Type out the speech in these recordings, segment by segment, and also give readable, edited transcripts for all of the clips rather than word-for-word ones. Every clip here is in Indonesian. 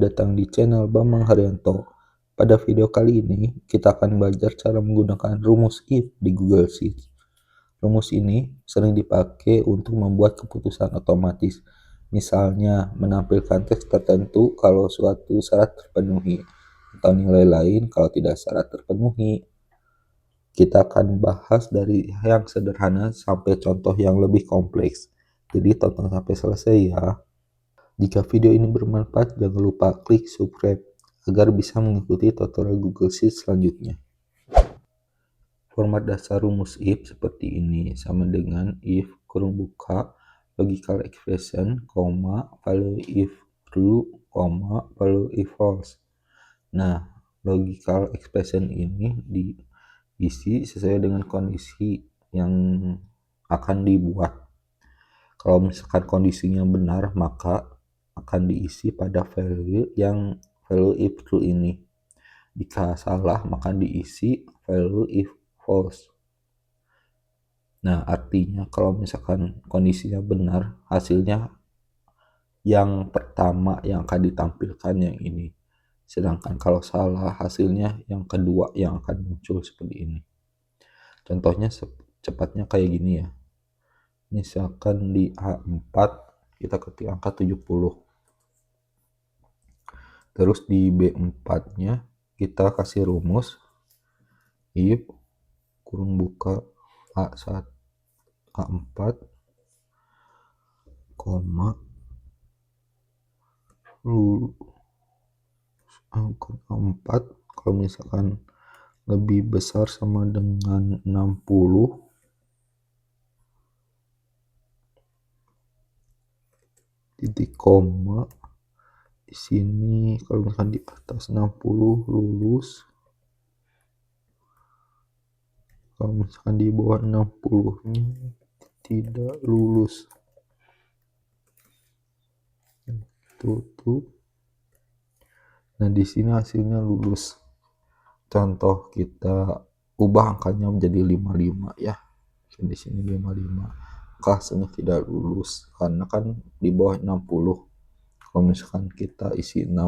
datang di channel Bambang Haryanto. Pada video kali ini, kita akan belajar cara menggunakan rumus if di Google Sheets. Rumus ini sering dipakai untuk membuat keputusan otomatis. Misalnya, menampilkan teks tertentu kalau suatu syarat terpenuhi, atau nilai lain kalau tidak syarat terpenuhi. Kita akan bahas dari yang sederhana sampai contoh yang lebih kompleks. Jadi tonton sampai selesai ya. Jika video ini bermanfaat, jangan lupa klik subscribe agar bisa mengikuti tutorial Google Sheets selanjutnya. Format dasar rumus if seperti ini, sama dengan if kurung buka logical expression, value if true, value if false. Nah, logical expression ini diisi sesuai dengan kondisi yang akan dibuat. Kalau misalkan kondisinya benar, maka akan diisi pada value if true ini. Jika salah, maka diisi value if false. Nah, artinya kalau misalkan kondisinya benar, hasilnya yang pertama yang akan ditampilkan yang ini. Sedangkan kalau salah, hasilnya yang kedua yang akan muncul seperti ini. Contohnya cepatnya kayak gini ya. Misalkan di A4 kita ketik angka 70. Terus di B4-nya kita kasih rumus if kurung buka A1 A4 angka 4 kalau misalkan lebih besar sama dengan 60 titik koma. Di sini kalau misalkan di atas 60 lulus, kalau misalkan di bawah 60-nya tidak lulus. Tutup. Nah, di sini hasilnya lulus. Contoh kita ubah angkanya menjadi 55 ya. Di sini 55. Maka hasilnya tidak lulus karena kan di bawah 60. Kalau misalkan kita isi 60,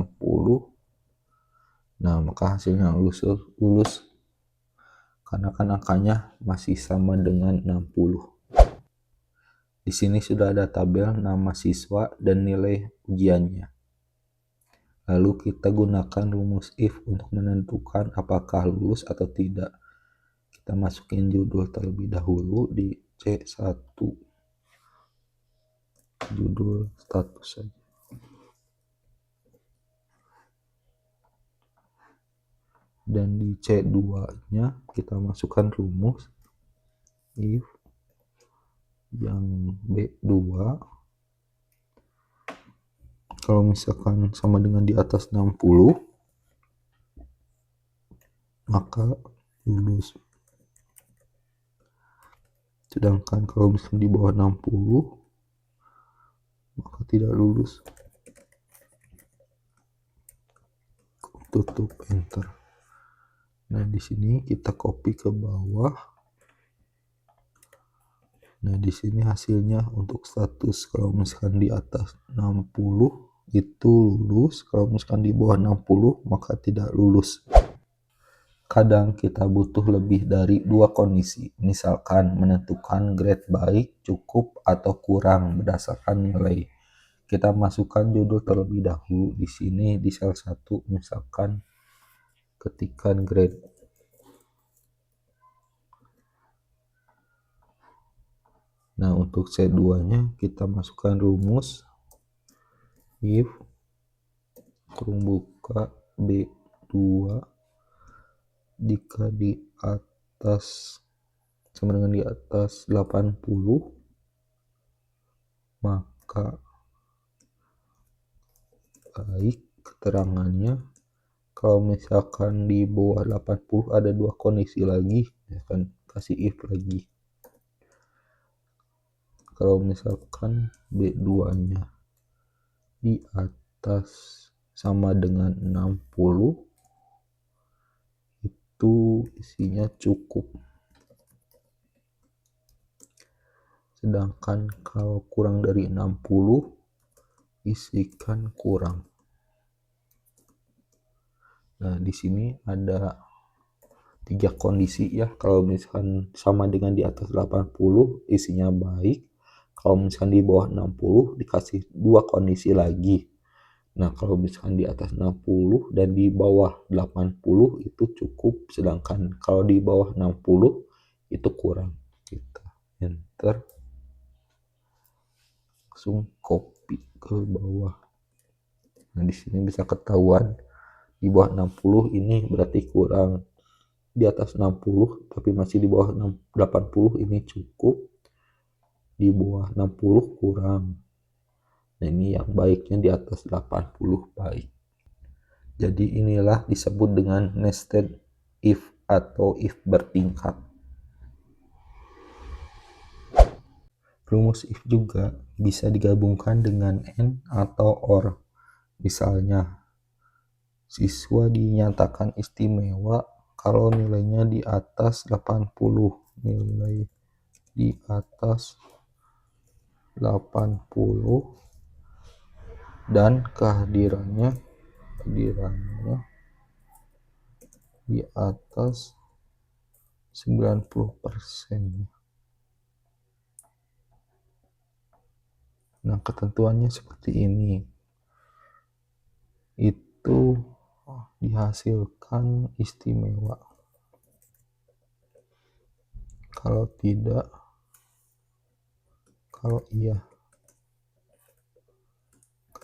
nah maka hasilnya lulus karena kan angkanya masih sama dengan 60. Di sini sudah ada tabel nama siswa dan nilai ujiannya. Lalu kita gunakan rumus if untuk menentukan apakah lulus atau tidak. Kita masukin judul terlebih dahulu di C1. Judul status saja. Dan di C2-nya kita masukkan rumus if yang B2 kalau misalkan sama dengan di atas 60 maka lulus. Sedangkan kalau misalkan di bawah 60 maka tidak lulus. Tutup enter. Nah, di sini kita copy ke bawah. Nah, di sini hasilnya untuk status kalau misalkan di atas 60 itu lulus, kalau misalkan di bawah 60 maka tidak lulus. Kadang kita butuh lebih dari dua kondisi, misalkan menentukan grade baik, cukup, atau kurang berdasarkan nilai. Kita masukkan judul terlebih dahulu di sini di sel 1, misalkan ketikkan grade. Nah, untuk C2-nya kita masukkan rumus if kurung buka B2 jika di atas sama dengan di atas 80 maka baik keterangannya. Kalau misalkan di bawah 80 ada dua kondisi lagi, ya kan kasih if lagi. Kalau misalkan B2-nya di atas sama dengan 60 itu isinya cukup. Sedangkan kalau kurang dari 60 isikan kurang. Nah, di sini ada 3 kondisi ya. Kalau misalkan sama dengan di atas 80 isinya baik. Kalau misalkan di bawah 60 dikasih 2 kondisi lagi. Nah, kalau misalkan di atas 60 dan di bawah 80 itu cukup, sedangkan kalau di bawah 60 itu kurang. Kita enter, langsung copy ke bawah. Nah, di sini bisa ketahuan di bawah 60 ini berarti kurang. Di atas 60 tapi masih di bawah 80 ini cukup. Di bawah 60 kurang. Nah, ini yang baiknya di atas 80 baik. Jadi inilah disebut dengan nested if atau if bertingkat. Rumus if juga bisa digabungkan dengan and atau or. Misalnya, siswa dinyatakan istimewa kalau nilainya di atas 80. Nilai di atas 80 dan kehadirannya di atas 90%. Nah, ketentuannya seperti ini. Itu dihasilkan istimewa. Kalau tidak, kalau iya.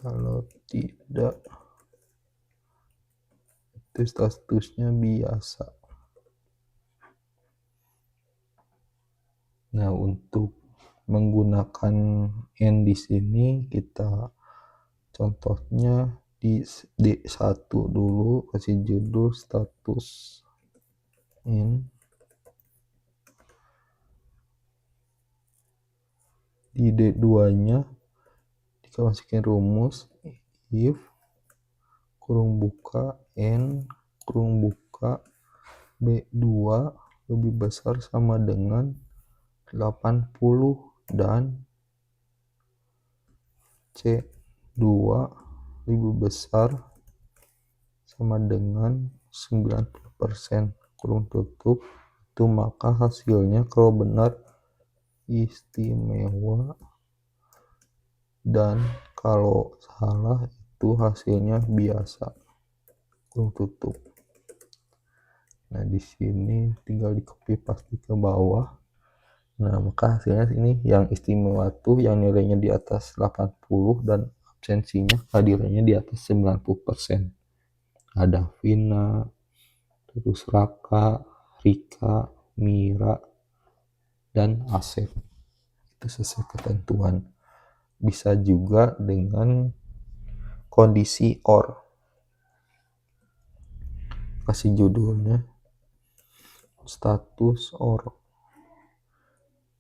Kalau tidak, itu statusnya biasa. Nah, untuk menggunakan n di sini kita contohnya di D1 dulu, kasih judul status n. Di D2-nya kita masukin rumus if kurung buka n kurung buka B2 lebih besar sama dengan 80 dan C2 lebih besar sama dengan 90% kurung tutup. Itu maka hasilnya kalau benar istimewa, dan kalau salah itu hasilnya biasa kurung tutup. Nah, di sini tinggal di copy paste ke bawah. Nah, maka hasilnya ini yang istimewa tuh yang nilainya di atas 80 dan absensinya hadirannya di atas 90%. Ada Vina, terus Raka, Rika, Mira, dan Asep. Itu sesuai ketentuan. Bisa juga dengan kondisi OR. Kasih judulnya status OR.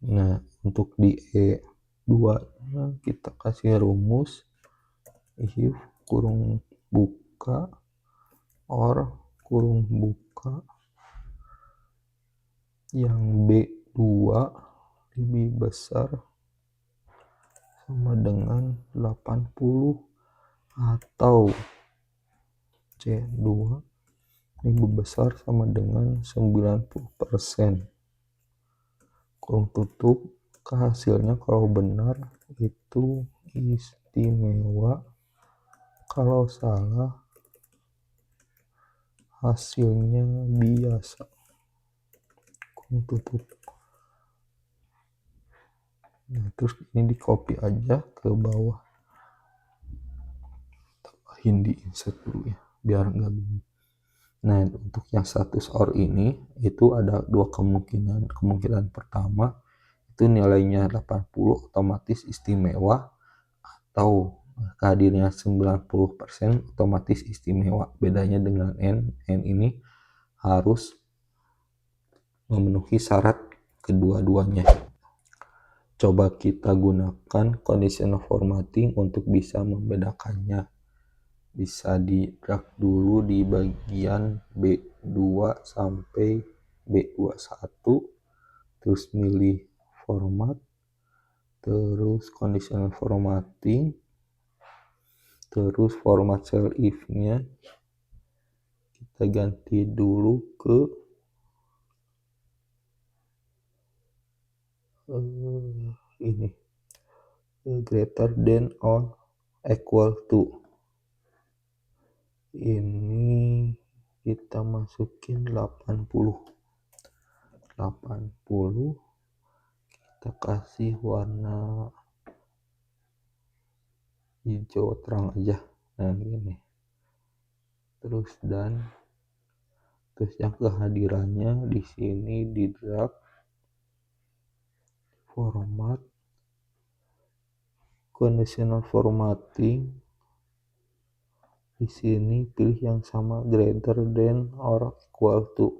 Nah, untuk di E2 kita kasih rumus if kurung buka OR kurung buka yang B2 lebih besar sama dengan 80 atau C2 lebih besar sama dengan 90%. Kurung tutup, hasilnya kalau benar itu istimewa, kalau salah hasilnya biasa. Kurung tutup. Nah, terus ini di copy aja ke bawah, tambahin di insert dulu ya biar nggak bingung. Nah, untuk yang status OR ini itu ada dua kemungkinan. Kemungkinan pertama itu nilainya 80 otomatis istimewa, atau kehadirannya 90% otomatis istimewa. Bedanya dengan N ini harus memenuhi syarat kedua-duanya. Coba kita gunakan conditional formatting untuk bisa membedakannya. Bisa di drag dulu di bagian B2 sampai B21, terus milih format, terus conditional formatting, terus format cell if-nya Kita ganti dulu ke ini, greater than or equal to. Ini kita masukin 80, kita kasih warna hijau terang aja. Nah gini, terus yang kehadirannya di sini di drag format, conditional formatting. Di sini pilih yang sama, greater than or equal to.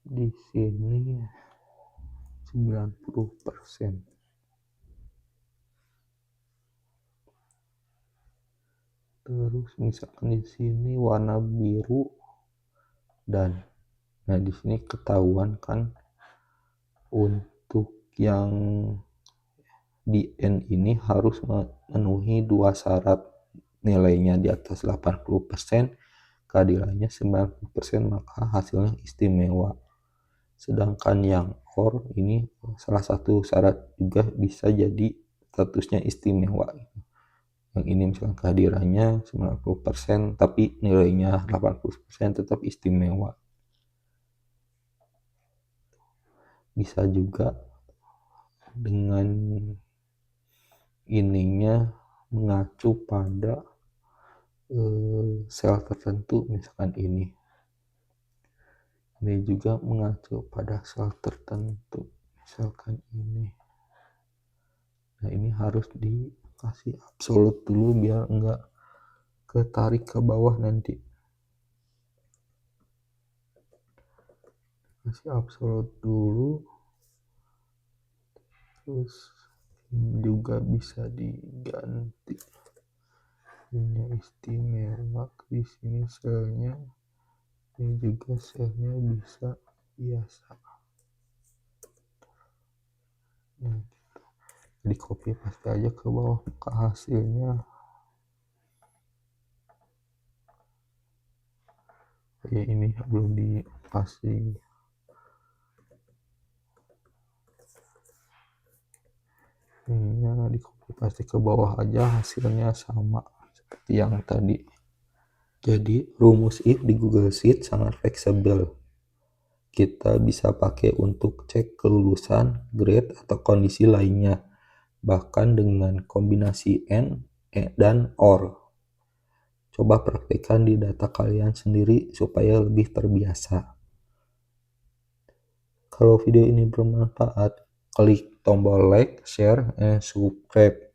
Di sini 90%. Terus misalkan di sini warna biru dan nah di sini ketahuan kan untuk yang di N ini harus memenuhi 2 syarat, nilainya di atas 80%, keadilannya 90%, maka hasilnya istimewa. Sedangkan yang OR ini salah satu syarat juga bisa jadi statusnya istimewa. Yang ini misalkan kehadirannya 90% tapi nilainya 80% tetap istimewa. Bisa juga dengan ininya mengacu pada sel tertentu, misalkan ini juga mengacu pada sel tertentu, misalkan ini. Nah ini harus dikasih absolut dulu biar enggak ketarik ke bawah nanti. Kasih absolut dulu. Terus ini juga bisa diganti. Ini istimewa, di sini selnya, ini juga selnya bisa biasa. Nah, gitu. Jadi copy paste aja ke bawah ke hasilnya. Ya ini belum dikasih. Ininya di copy paste ke bawah aja, hasilnya sama seperti yang tadi. Jadi rumus if di Google Sheet sangat fleksibel. Kita bisa pakai untuk cek kelulusan, grade, atau kondisi lainnya, bahkan dengan kombinasi and dan or. Coba praktikkan di data kalian sendiri supaya lebih terbiasa. Kalau video ini bermanfaat, klik tombol like, share, dan subscribe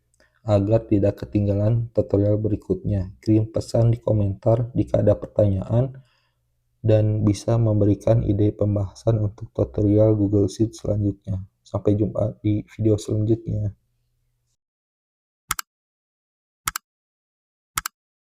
agar tidak ketinggalan tutorial berikutnya. Kirim pesan di komentar jika ada pertanyaan dan bisa memberikan ide pembahasan untuk tutorial Google Sheets selanjutnya. Sampai jumpa di video selanjutnya.